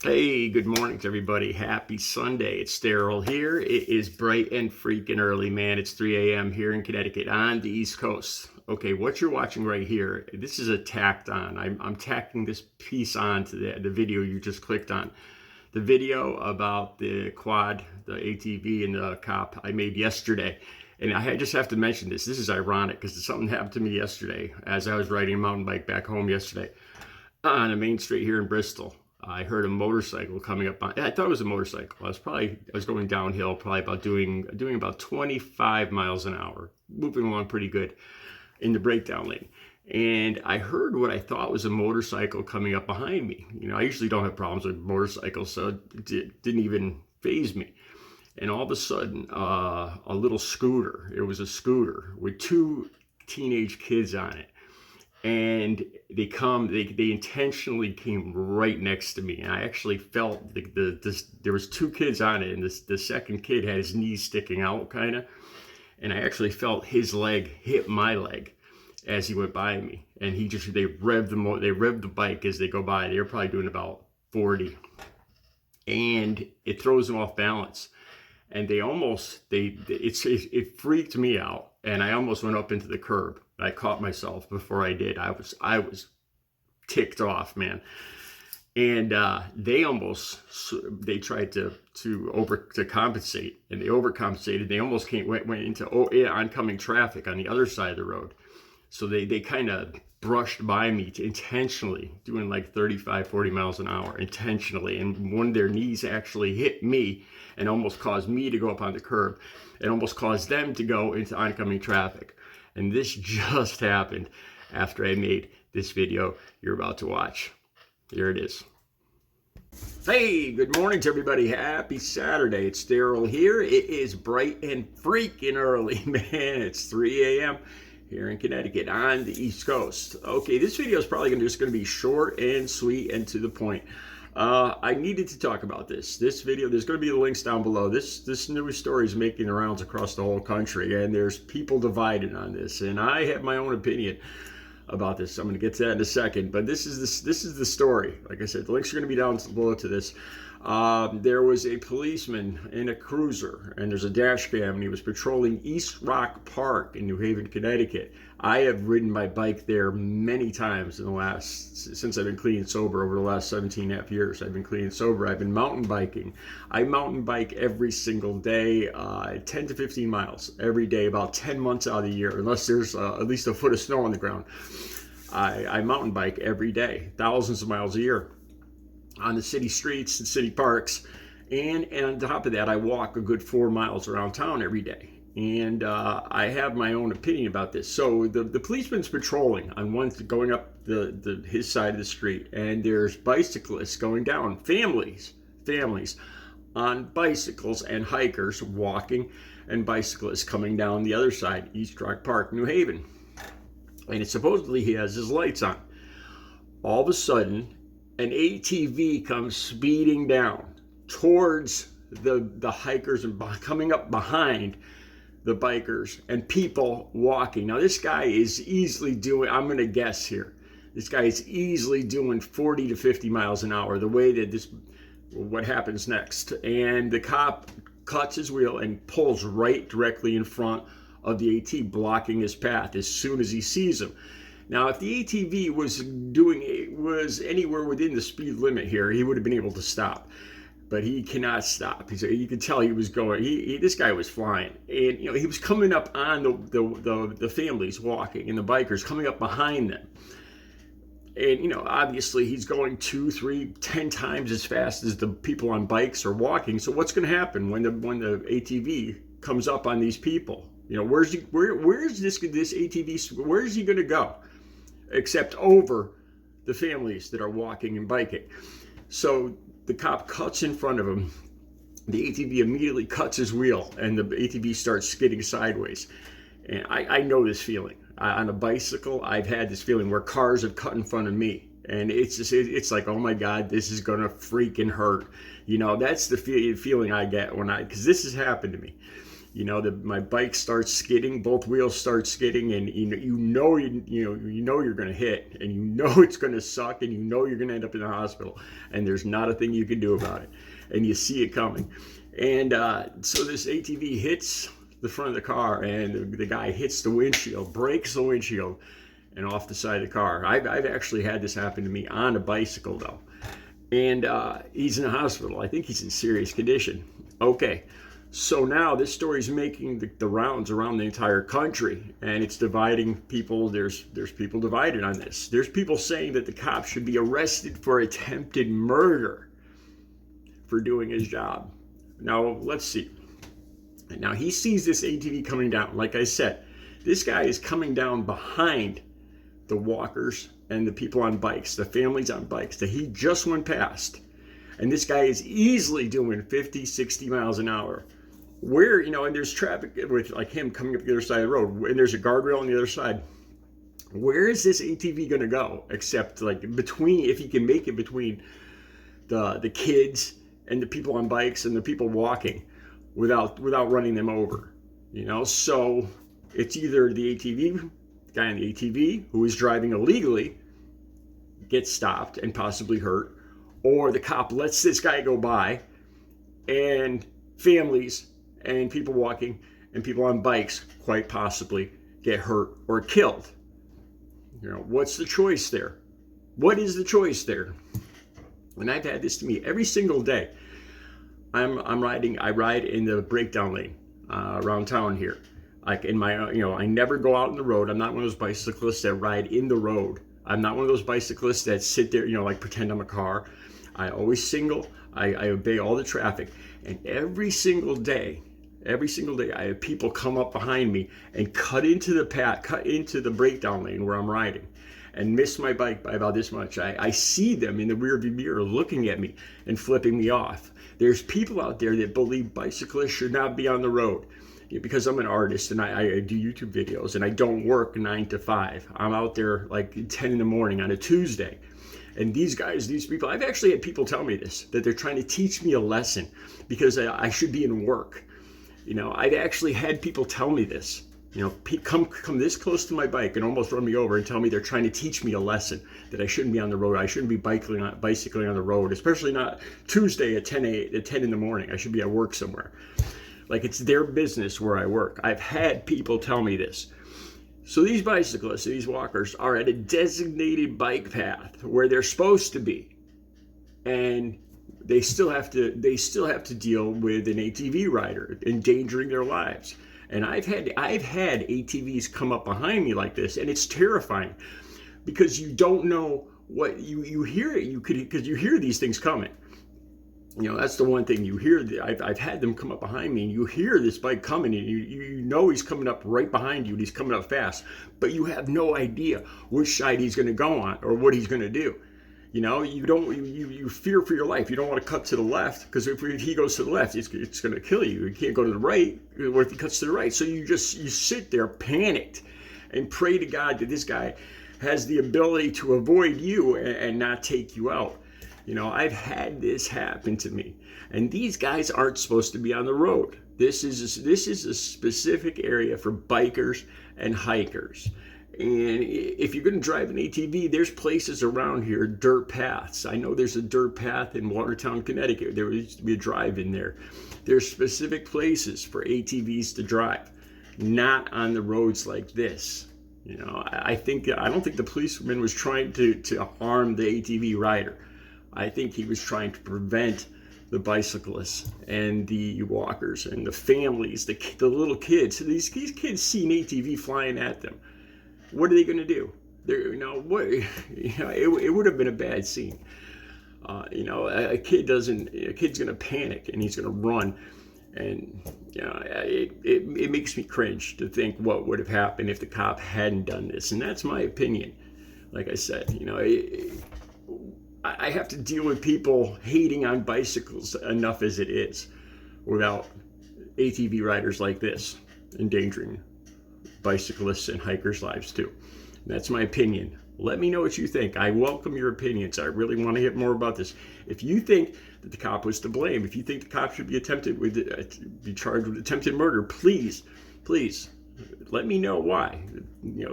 Hey, good morning to everybody. Happy Sunday. It's Daryl here. It is bright and freaking early, man. It's 3 a.m. here in Connecticut on the East Coast. Okay, what you're watching right here, this is a tacked on. I'm tacking this piece on to the video you just clicked on. The video about the quad, the ATV, and the cop I made yesterday. And I just have to mention this. This is ironic because something happened to me yesterday as I was riding a mountain bike back home yesterday on a main street here in Bristol. I heard a motorcycle coming up I thought it was a motorcycle. I was going downhill, probably about doing about 25 miles an hour, moving along pretty good in the breakdown lane. And I heard what I thought was a motorcycle coming up behind me. I usually don't have problems with motorcycles, so it didn't even faze me. And all of a sudden, a little scooter. It was a scooter with two teenage kids on it. And they intentionally came right next to me, and I actually felt there was two kids on it, and the second kid had his knees sticking out kind of, and I actually felt his leg hit my leg as he went by me, and they revved the bike as they go by. They were probably doing about 40, and it throws them off balance, and it freaked me out, and I almost went up into the curb. I caught myself before I did. I was ticked off, man. And they tried to compensate, and they overcompensated. They almost went into oncoming traffic on the other side of the road. So they kind of brushed by me intentionally, doing like 35, 40 miles an hour intentionally. And one of their knees actually hit me and almost caused me to go up on the curb. It almost caused them to go into oncoming traffic. And this just happened after I made this video you're about to watch. Here it is. Hey, good morning to everybody. Happy Saturday. It's Daryl here. It is bright and freaking early, man. It's 3 a.m. here in Connecticut on the East Coast. Okay, this video is probably just going to be short and sweet and to the point. I needed to talk about this video. There's going to be the links down below. This news story is making the rounds across the whole country, and there's people divided on this, and I have my own opinion about this. I'm going to get to that in a second, but this is the story. Like I said, the links are going to be down below to this. There was a policeman in a cruiser, and there's a dash cam, and he was patrolling East Rock Park in New Haven, Connecticut. I have ridden my bike there many times since I've been clean and sober over the last 17 and a half years. I've been clean and sober. I've been mountain biking. I mountain bike every single day, 10 to 15 miles every day, about 10 months out of the year, unless there's at least a foot of snow on the ground. I mountain bike every day, thousands of miles a year on the city streets and city parks, and on top of that, I walk a good 4 miles around town every day. And I have my own opinion about this. So the policeman's patrolling on going up his side of the street, and there's bicyclists going down, families on bicycles, and hikers walking, and bicyclists coming down the other side, East Rock Park, New Haven. And supposedly he has his lights on. All of a sudden, an ATV comes speeding down towards the hikers and coming up behind the bikers and people walking. Now this guy is easily doing, I'm going to guess here, this guy is easily doing 40 to 50 miles an hour, the way that what happens next. And the cop cuts his wheel and pulls right directly in front of the AT, blocking his path as soon as he sees him. Now, if the ATV was anywhere within the speed limit here, he would have been able to stop. But he cannot stop. You could tell he was going. This guy was flying, and he was coming up on the families walking and the bikers coming up behind them. And obviously he's going 2, 3, 10 times as fast as the people on bikes are walking. So what's going to happen when the ATV comes up on these people? Where's this ATV? Where is he going to go? Except over the families that are walking and biking. So the cop cuts in front of him. The ATV immediately cuts his wheel, and the ATV starts skidding sideways. And I know this feeling. On a bicycle, I've had this feeling where cars have cut in front of me. And it's like, oh my God, this is going to freaking hurt. That's the feeling I get because this has happened to me. My bike starts skidding, both wheels start skidding, and you know you're going to hit, and it's going to suck, and you're going to end up in the hospital, and there's not a thing you can do about it, and you see it coming. And so this ATV hits the front of the car, and the guy hits the windshield, breaks the windshield, and off the side of the car. I've actually had this happen to me on a bicycle though, and he's in the hospital. I think he's in serious condition. Okay. So now this story is making the rounds around the entire country, and it's dividing people. There's people divided on this. There's people saying that the cop should be arrested for attempted murder for doing his job. Now, let's see. Now, he sees this ATV coming down. Like I said, this guy is coming down behind the walkers and the people on bikes, the families on bikes that he just went past. And this guy is easily doing 50, 60 miles an hour. Where, and there's traffic with like him coming up the other side of the road, and there's a guardrail on the other side. Where is this ATV going to go? Except like between, if he can make it between the kids and the people on bikes and the people walking without running them over, So it's either the guy on the ATV who is driving illegally gets stopped and possibly hurt, or the cop lets this guy go by, and families and people walking and people on bikes quite possibly get hurt or killed. What's the choice there? What is the choice there? And I've had this to me every single day. I ride in the breakdown lane around town here. Like in my, I never go out on the road. I'm not one of those bicyclists that ride in the road. I'm not one of those bicyclists that sit there, like pretend I'm a car. I always single. I obey all the traffic. And every single day, I have people come up behind me and cut into the breakdown lane where I'm riding, and miss my bike by about this much. I see them in the rearview mirror looking at me and flipping me off. There's people out there that believe bicyclists should not be on the road. Because I'm an artist and I do YouTube videos, and I don't work 9 to 5. I'm out there like 10 in the morning on a Tuesday. And these people, I've actually had people tell me this, that they're trying to teach me a lesson because I should be in work. I've actually had people tell me this, come this close to my bike and almost run me over and tell me they're trying to teach me a lesson, that I shouldn't be on the road. I shouldn't be bicycling on the road, especially not Tuesday at 10 in the morning. I should be at work somewhere. Like it's their business where I work. I've had people tell me this. So these bicyclists, these walkers are at a designated bike path where they're supposed to be. And they still have to deal with an ATV rider endangering their lives. And I've had ATVs come up behind me like this, and it's terrifying because you don't know what you hear. Because you hear these things coming. That's the one thing you hear. I've had them come up behind me, and you hear this bike coming, and you know he's coming up right behind you, and he's coming up fast, but you have no idea which side he's going to go on or what he's going to do. You fear for your life. You don't want to cut to the left, because if he goes to the left, it's going to kill you. You can't go to the right. What if he cuts to the right? So you sit there panicked and pray to God that this guy has the ability to avoid you and not take you out. I've had this happen to me, and these guys aren't supposed to be on the road. This is a specific area for bikers and hikers. And if you're going to drive an ATV, there's places around here, dirt paths. I know there's a dirt path in Watertown, Connecticut. There used to be a drive in there. There's specific places for ATVs to drive, not on the roads like this. I don't think the policeman was trying to harm the ATV rider. I think he was trying to prevent the bicyclists and the walkers and the families, the little kids. So these kids see an ATV flying at them. What are they going to do? It would have been a bad scene. A kid's going to panic and he's going to run, and it makes me cringe to think what would have happened if the cop hadn't done this. And that's my opinion. Like I said, I have to deal with people hating on bicycles enough as it is, without ATV riders like this endangering bicyclists and hikers' lives too. That's my opinion. Let me know what you think. I welcome your opinions. I really want to hear more about this. If you think that the cop was to blame, if you think the cop should be be charged with attempted murder, please let me know why.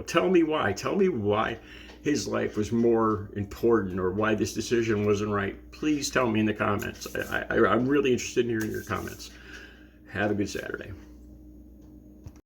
Tell me why. Tell me why his life was more important, or why this decision wasn't right. Please tell me in the comments. I'm really interested in hearing your comments. Have a good Saturday.